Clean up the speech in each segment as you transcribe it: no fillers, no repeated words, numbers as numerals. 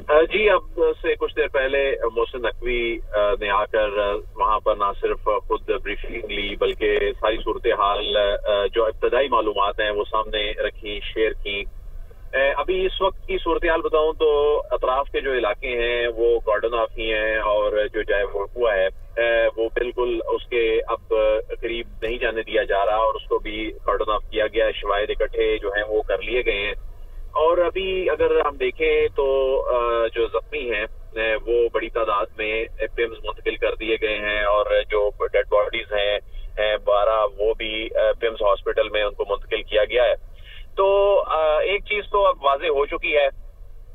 जी, अब से कुछ देर पहले मोहसिन नकवी ने आकर वहाँ पर ना सिर्फ खुद ब्रीफिंग ली बल्कि सारी सूरत हाल जो इब्तदाई मालूमात हैं वो सामने रखी, शेयर की। अभी इस वक्त की सूरत हाल बताऊँ तो अतराफ के जो इलाके हैं वो कॉर्डन ऑफ ही हैं और जो जाए वो हुआ है वो बिल्कुल उसके अब करीब नहीं जाने दिया जा रहा और उसको भी कॉर्डन ऑफ किया गया। शवाहिद इकट्ठे जो हैं वो कर लिए गए हैं और अभी अगर हम देखें तो जो जख्मी हैं वो बड़ी तादाद में पिम्स मुंतकिल कर दिए गए हैं और जो डेड बॉडीज हैं 12 वो भी पिम्स हॉस्पिटल में उनको मुंतकिल किया गया है। तो एक चीज तो अब वाजे हो चुकी है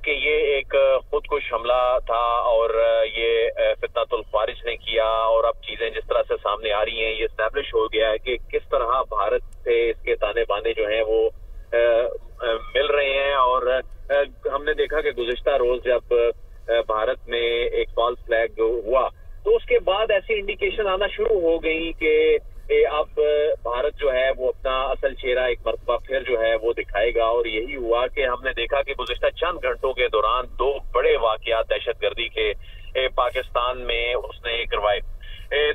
कि ये एक खुदकुश हमला था और ये फितनतुल ख्वारिज ने किया और अब चीजें जिस तरह से सामने आ रही हैं ये एस्टैब्लिश हो गया है कि किस तरह भारत से इसके ताने बाने जो हैं वो मिल रहे हैं। और हमने देखा कि गुज़िश्ता रोज जब भारत में एक फॉल्स फ्लैग हुआ तो उसके बाद ऐसी इंडिकेशन आना शुरू हो गई कि अब भारत जो है वो अपना असल चेहरा एक मरतबा फिर जो है वो दिखाएगा। और यही हुआ कि हमने देखा कि गुज़िश्ता चंद घंटों के दौरान 2 बड़े वाक़यात दहशतगर्दी के पाकिस्तान में उसने करवाए।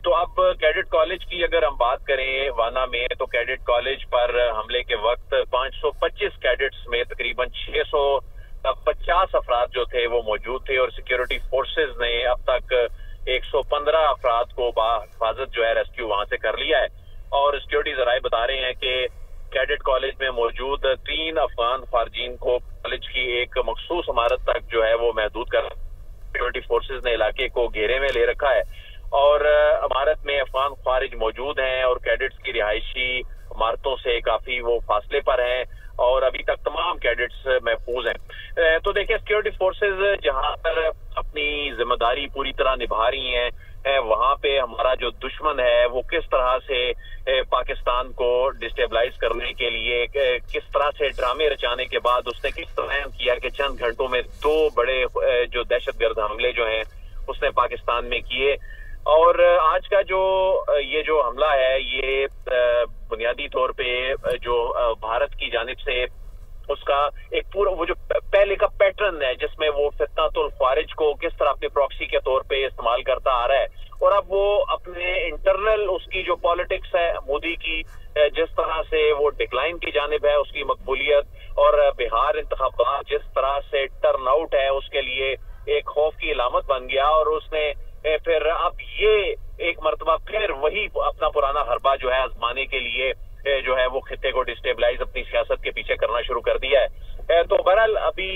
तो अब कैडेट कॉलेज की अगर हम बात करें वाना में तो कैडेट कॉलेज पर हमले के वक्त 525 कैडेट्स में तकरीबन 650 अफराद जो थे वो मौजूद थे और सिक्योरिटी फोर्सेज ने अब तक 115 अफराद को बाहिफाजत जो है रेस्क्यू वहां से कर लिया है। और सिक्योरिटी जराए बता रहे हैं कि कैडेट कॉलेज में मौजूद 3 अफगान खारजीन को कॉलेज की एक मखसूस इमारत तक जो है वो महदूद कर सिक्योरिटी फोर्सेज ने इलाके को घेरे में ले रखा है और इमारत में अफगान खारिज मौजूद हैं और कैडेट्स की रिहायशी इमारतों से काफी वो फासले पर हैं और अभी तक तमाम कैडेट्स महफूज हैं। तो देखिए सिक्योरिटी फोर्सेज जहां पर अपनी जिम्मेदारी पूरी तरह निभा रही हैं वहां पे हमारा जो दुश्मन है वो किस तरह से पाकिस्तान को डिस्टेबलाइज करने के लिए किस तरह से ड्रामे रचाने के बाद उसने किस तरह किया कि चंद घंटों में 2 बड़े जो दहशतगर्द हमले जो हैं उसने पाकिस्तान में किए। और आज का ये जो हमला है ये बुनियादी तौर पे जो भारत की जानिब से उसका एक पूरा वो जो पहले का पैटर्न है जिसमें वो फितनतुल ख्वारिज को किस तरह अपने प्रॉक्सी के तौर पे इस्तेमाल करता आ रहा है और अब वो अपने इंटरनल उसकी जो पॉलिटिक्स है मोदी की जिस तरह से वो डिक्लाइन की जानिब है उसकी मकबूलियत और बिहार इंतखाबात जिस तरह से टर्न आउट है उसके लिए एक खौफ की अलामत बन गया और उसने फिर अब ये एक मरतबा फिर वही अपना पुराना हरबा जो है आजमाने के लिए जो है वो खित्ते को डिस्टेबलाइज अपनी सियासत के पीछे करना शुरू कर दिया है। तो बहरहाल अभी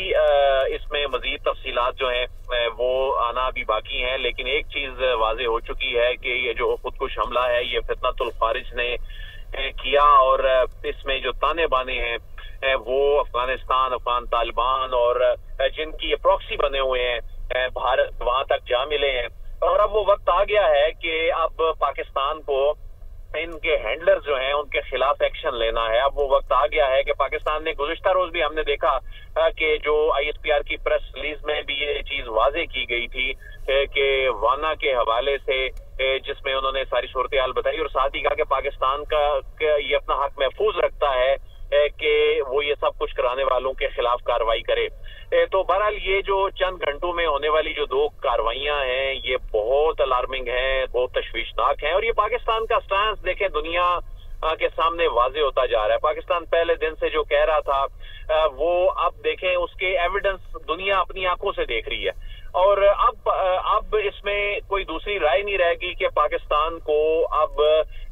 इसमें मजीद तफसीलात जो हैं वो आना अभी बाकी हैं लेकिन एक चीज वाजे हो चुकी है कि ये जो खुदकुश हमला है ये फितनतुल ख्वारिज ने किया और इसमें जो ताने बाने हैं वो अफगानिस्तान अफगान तालिबान और जिनकी ये प्रॉक्सी बने हुए हैं भारत वहां तक जा मिले हैं। और अब वो वक्त आ गया है कि अब पाकिस्तान को इनके हैंडलर्स जो हैं उनके खिलाफ एक्शन लेना है। अब वो वक्त आ गया है कि पाकिस्तान ने गुज़िश्ता रोज भी हमने देखा कि जो ISPR की प्रेस रिलीज में भी ये चीज वाजे की गई थी कि वाना के हवाले से जिसमें उन्होंने सारी सूरत हाल बताई और साथ ही कहा कि पाकिस्तान का ये अपना हक महफूज रखता है कि वो ये सब कुछ कराने वालों के खिलाफ कार्रवाई करे। तो बहरहाल ये जो चंद घंटों में होने वाली जो 2 कार्रवाइयां हैं ये बहुत अलार्मिंग हैं, बहुत तशवीशनाक हैं और ये पाकिस्तान का स्टांस देखें दुनिया के सामने वाजे होता जा रहा है। पाकिस्तान पहले दिन से जो कह रहा था वो अब देखें उसके एविडेंस दुनिया अपनी आंखों से देख रही है और अब इसमें कोई दूसरी राय नहीं रहेगी कि पाकिस्तान को अब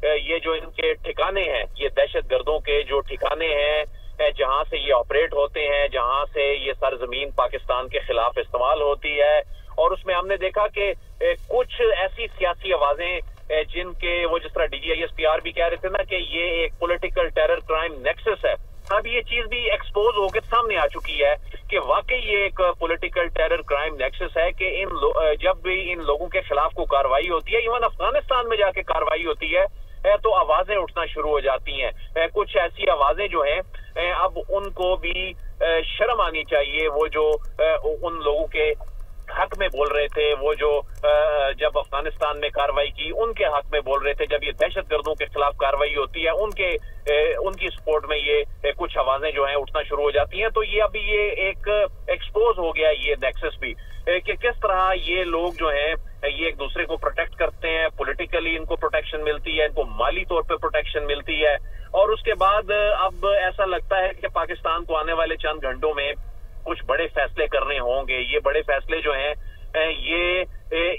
ये जो इनके ठिकाने हैं ये दहशतगर्दों के जो ठिकाने हैं जहां से ये ऑपरेट होते हैं जहां से ये सरजमीन पाकिस्तान के खिलाफ इस्तेमाल होती है और उसमें हमने देखा कि कुछ ऐसी सियासी आवाजें जिनके वो जिस तरह DGISPR भी कह रहे थे ना कि ये एक पॉलिटिकल टेरर क्राइम नेक्सस है। अब ये चीज भी एक्सपोज होकर सामने आ चुकी है कि वाकई ये एक पॉलिटिकल टेरर क्राइम नेक्सस है कि जब भी इन लोगों के खिलाफ को कार्रवाई होती है इवन अफगानिस्तान में जाके कार्रवाई होती है तो आवाजें उठना शुरू हो जाती हैं। कुछ ऐसी आवाजें जो हैं अब उनको भी शर्म आनी चाहिए वो जो उन लोगों के हक में बोल रहे थे, वो जो जब अफगानिस्तान में कार्रवाई की उनके हक में बोल रहे थे, जब ये दहशतगर्दों के खिलाफ कार्रवाई होती है उनकी सपोर्ट में ये कुछ आवाजें जो हैं उठना शुरू हो जाती हैं। तो ये अभी ये एक एक्सपोज हो गया ये नेक्सस भी कि किस तरह ये लोग जो हैं ये एक दूसरे को प्रोटेक्ट करते हैं, पॉलिटिकली इनको प्रोटेक्शन मिलती है, इनको माली तौर पे प्रोटेक्शन मिलती है। और उसके बाद अब ऐसा लगता है कि पाकिस्तान को आने वाले चंद घंटों में कुछ बड़े फैसले करने होंगे। ये बड़े फैसले जो हैं ये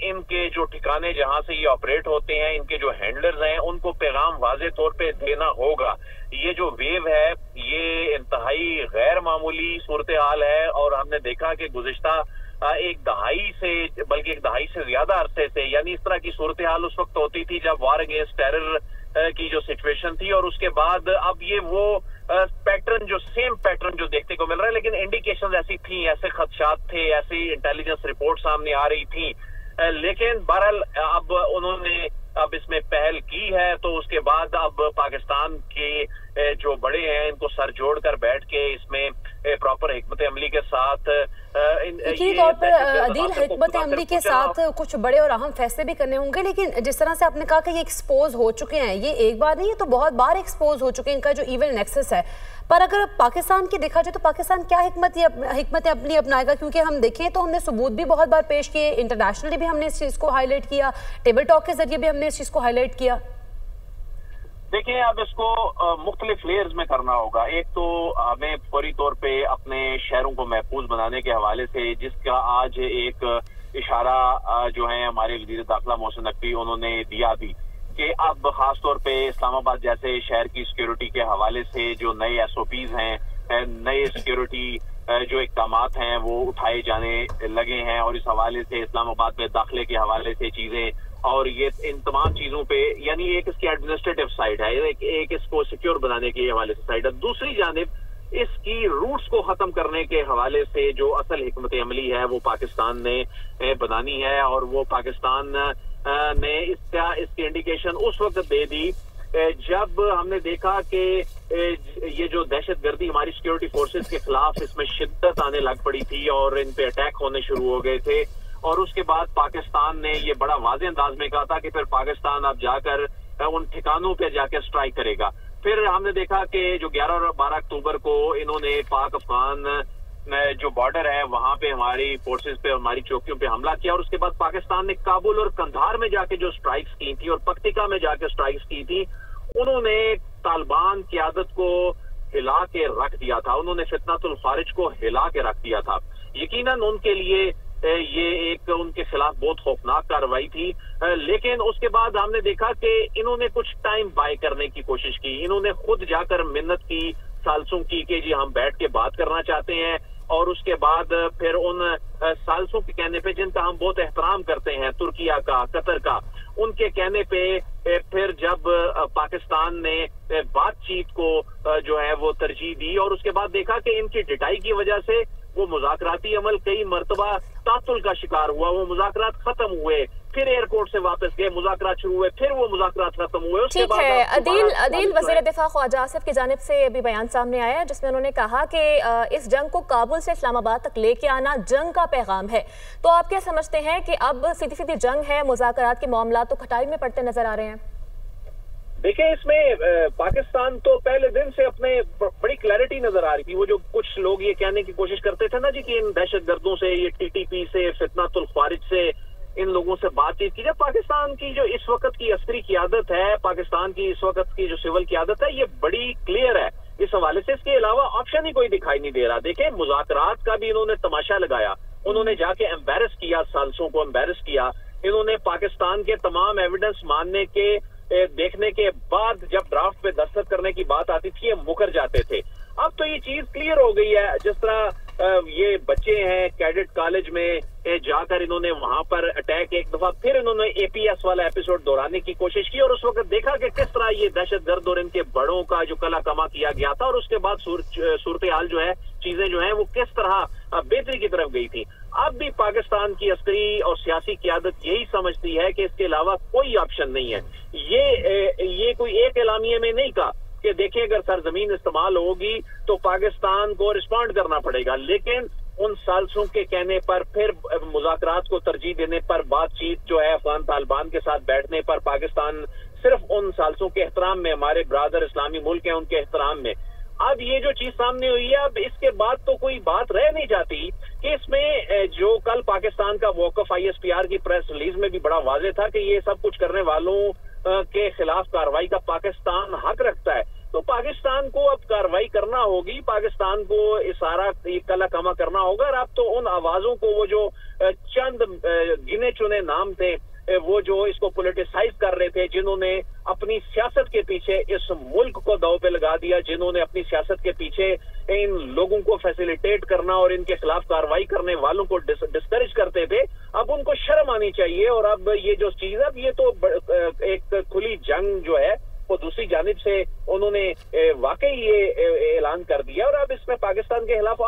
इनके जो ठिकाने जहां से ये ऑपरेट होते हैं, इनके जो हैंडलर्स हैं, उनको पैगाम वाजे तौर पे देना होगा। ये जो वेव है ये इंतहाई गैर मामूली सूरत हाल है और हमने देखा कि गुज़िश्ता एक दहाई से ज्यादा अरसे से, यानी इस तरह की सूरत हाल उस वक्त होती थी जब वार अगेंस्ट टेरर की जो सिचुएशन थी, और उसके बाद अब ये वो सेम पैटर्न जो देखने को मिल रहा है। लेकिन इंडिकेशन ऐसी थी, ऐसे खदशात थे, ऐसी इंटेलिजेंस रिपोर्ट सामने आ रही थी, लेकिन बहरहाल अब उन्होंने अब इसमें पहल की है। तो उसके बाद अब पाकिस्तान के जो बड़े हैं इनको सर जोड़कर बैठ के इसमें प्रॉपर हिकमत अमली के साथ यकीनी तौर पर अदील हिकमत अमली के साथ कुछ बड़े और अहम फैसले भी करने होंगे। लेकिन जिस तरह से आपने कहा कि ये एक्सपोज हो चुके हैं, ये एक बार नहीं, ये तो बहुत बार एक्सपोज हो चुके हैं, इनका जो इविल नेक्सस है। पर अगर पाकिस्तान की देखा जाए तो पाकिस्तान क्या हिकमत अमली अपनाएगा? क्योंकि हम देखें तो हमने सबूत भी बहुत बार पेश किए, इंटरनेशनली भी हमने इस चीज़ को हाईलाइट किया, टेबल टॉक के जरिए भी हमने इस चीज़ को हाईलाइट किया। देखिए, अब इसको मुख्तलिफ लेयर्स में करना होगा। एक तो हमें फौरी तौर पे अपने शहरों को महफूज बनाने के हवाले से, जिसका आज एक इशारा जो है हमारे वज़ीर दाखिला मोहसिन नकवी उन्होंने दिया भी कि अब खास तौर पे इस्लामाबाद जैसे शहर की सिक्योरिटी के हवाले से जो नए SOPs हैं, नए सिक्योरिटी जो इक़दामात हैं वो उठाए जाने लगे हैं, और इस हवाले से इस्लामाबाद में दाखिले के हवाले से चीजें और ये इन तमाम चीजों पे, यानी एक इसकी एडमिनिस्ट्रेटिव साइड है, एक इसको सिक्योर बनाने के हवाले से साइड है। दूसरी जानिब इसकी रूट्स को खत्म करने के हवाले से जो असल हिकमत अमली है वो पाकिस्तान ने बनानी है, और वो पाकिस्तान ने इसकी इंडिकेशन उस वक्त दे दी जब हमने देखा कि ये जो दहशतगर्दी हमारी सिक्योरिटी फोर्सेस के खिलाफ इसमें शिद्दत आने लग पड़ी थी और इन पे अटैक होने शुरू हो गए थे। और उसके बाद पाकिस्तान ने ये बड़ा वाज़ेह अंदाज में कहा था कि फिर पाकिस्तान अब जाकर उन ठिकानों पे जाकर स्ट्राइक करेगा। फिर हमने देखा कि जो 11 और 12 अक्टूबर को इन्होंने पाक अफगान जो बॉर्डर है वहां पे हमारी फोर्सेस पे, हमारी चौकियों पे हमला किया, और उसके बाद पाकिस्तान ने काबुल और कंधार में जाके जो स्ट्राइक्स की थी और पक्तिका में जाके स्ट्राइक्स की थी, उन्होंने तालिबान क़यादत को हिला के रख दिया था, उन्होंने फितनातुल खारिज को हिला के रख दिया था। यकीनन उनके लिए ये एक उनके खिलाफ बहुत खौफनाक कार्रवाई थी, लेकिन उसके बाद हमने देखा कि इन्होंने कुछ टाइम बाय करने की कोशिश की, इन्होंने खुद जाकर मिन्नत की, सालसों की कि जी हम बैठ के बात करना चाहते हैं, और उसके बाद फिर उन सालसों के कहने पे जिनका हम बहुत एहतराम करते हैं, तुर्किया का, कतर का, उनके कहने पे फिर जब पाकिस्तान ने बातचीत को जो है वो तरजीह दी, और उसके बाद देखा कि इनकी डिटाई की वजह से वो मुज़ाकराती अमल कई मरतबा तातुल का शिकार हुआ, वो मुज़ाकरात खत्म हुए, फिर एयरपोर्ट से वापस गए, मुज़ाकरात शुरू हुए, फिर वो मुज़ाकरात खत्म हुए। ठीक है अदील, वज़ीर दिफा ख्वाजा आसिफ की जानिब से अभी बयान सामने आया है जिसमें उन्होंने कहा कि इस जंग को काबुल से इस्लामाबाद तक लेके आना जंग का पैगाम है। तो आप क्या समझते हैं कि अब सीधी सीधी जंग है, मुज़ाकरात के मामला तो खटाई में पड़ते नजर आ रहे हैं? देखिए, इसमें पाकिस्तान तो पहले दिन से अपने बड़ी क्लैरिटी नजर आ रही थी। वो जो कुछ लोग ये कहने की कोशिश करते थे ना जी कि इन दहशतगर्दों से, ये TTP से, फितनातुल खारिज से, इन लोगों से बातचीत की जाए। पाकिस्तान की जो इस वक्त की अस्करी क़यादत है, पाकिस्तान की इस वक्त की जो सिविल क़यादत है, ये बड़ी क्लियर है इस हवाले से। इसके अलावा ऑप्शन ही कोई दिखाई नहीं दे रहा। देखें, मुज़ाकरात का भी इन्होंने तमाशा लगाया, उन्होंने जाके एम्बेरस किया, सालसों को एम्बेरस किया, इन्होंने पाकिस्तान के तमाम एविडेंस मानने के देखने के बाद जब ड्राफ्ट पे दस्तखत करने की बात आती थी ये मुकर जाते थे। अब तो ये चीज क्लियर हो गई है। जिस तरह ये बच्चे हैं कैडेट कॉलेज में जाकर इन्होंने वहां पर अटैक, एक दफा फिर इन्होंने APS वाला एपिसोड दोहराने की कोशिश की, और उस वक्त देखा कि किस तरह ये दहशतगर्द और इनके बड़ों का जो कला कमा किया गया था, और उसके बाद सूरत हाल जो है, चीजें जो है वो किस तरह बेहतरी की तरफ गई थी। अब भी पाकिस्तान की अस्करी और सियासी क़यादत यही समझती है कि इसके अलावा कोई ऑप्शन नहीं है। ये कोई एक एलामिये में नहीं कहा कि देखिए अगर सरजमीन इस्तेमाल होगी तो पाकिस्तान को रिस्पॉन्ड करना पड़ेगा, लेकिन उन साल्सों के कहने पर, फिर मुज़ाकरात को तरजीह देने पर, बातचीत जो है अफगान तालिबान के साथ बैठने पर, पाकिस्तान सिर्फ उन साल्सों के एहतराम में, हमारे ब्रादर इस्लामी मुल्क हैं उनके एहतराम में। अब ये जो चीज सामने हुई है, अब इसके बाद तो कोई बात रह नहीं जाती कि इसमें जो कल पाकिस्तान का मौक़िफ़ ISPR की प्रेस रिलीज में भी बड़ा वाज़ेह था कि ये सब कुछ करने वालों के खिलाफ कार्रवाई का पाकिस्तान हक रखता है। तो पाकिस्तान को अब कार्रवाई करना होगी, पाकिस्तान को इशारा कला कमा करना होगा। और अब तो उन आवाजों को, वो जो चंद गिने चुने नाम थे, वो जो इसको पॉलिटिसाइज कर रहे थे, जिन्होंने अपनी सियासत के पीछे इस मुल्क को दांव पे लगा दिया, जिन्होंने अपनी सियासत के पीछे इन लोगों को फैसिलिटेट करना और इनके खिलाफ कार्रवाई करने वालों को डिस्करेज करते थे, अब उनको शर्म आनी चाहिए। और अब ये जो चीज है, अब ये तो एक खुली जंग जो है वो दूसरी जानिब से उन्होंने वाकई ये ऐलान कर दिया। और अब इसमें पाकिस्तान के खिलाफ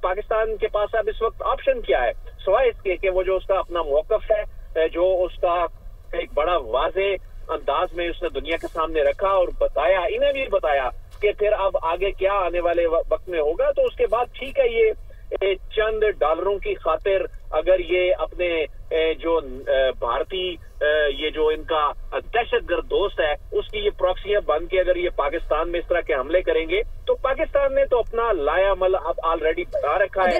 पाकिस्तान के पास अब इस वक्त ऑप्शन क्या है, सिवाय इसके कि वो जो उसका अपना मौक़िफ़ है, जो उसका एक बड़ा वाज़ेह अंदाज में उसने दुनिया के सामने रखा और बताया, इन्हें भी बताया कि फिर अब आगे क्या आने वाले वक्त में होगा। तो उसके बाद ठीक है, ये चंद डॉलरों की खातिर अगर ये अपने जो भारतीय ये जो इनका दहशतगर्द दोस्त है उसकी ये प्रॉक्सियां बन के अगर ये पाकिस्तान में इस तरह के हमले करेंगे, तो पाकिस्तान ने तो अपना लाया अमल अब ऑलरेडी बता रखा है।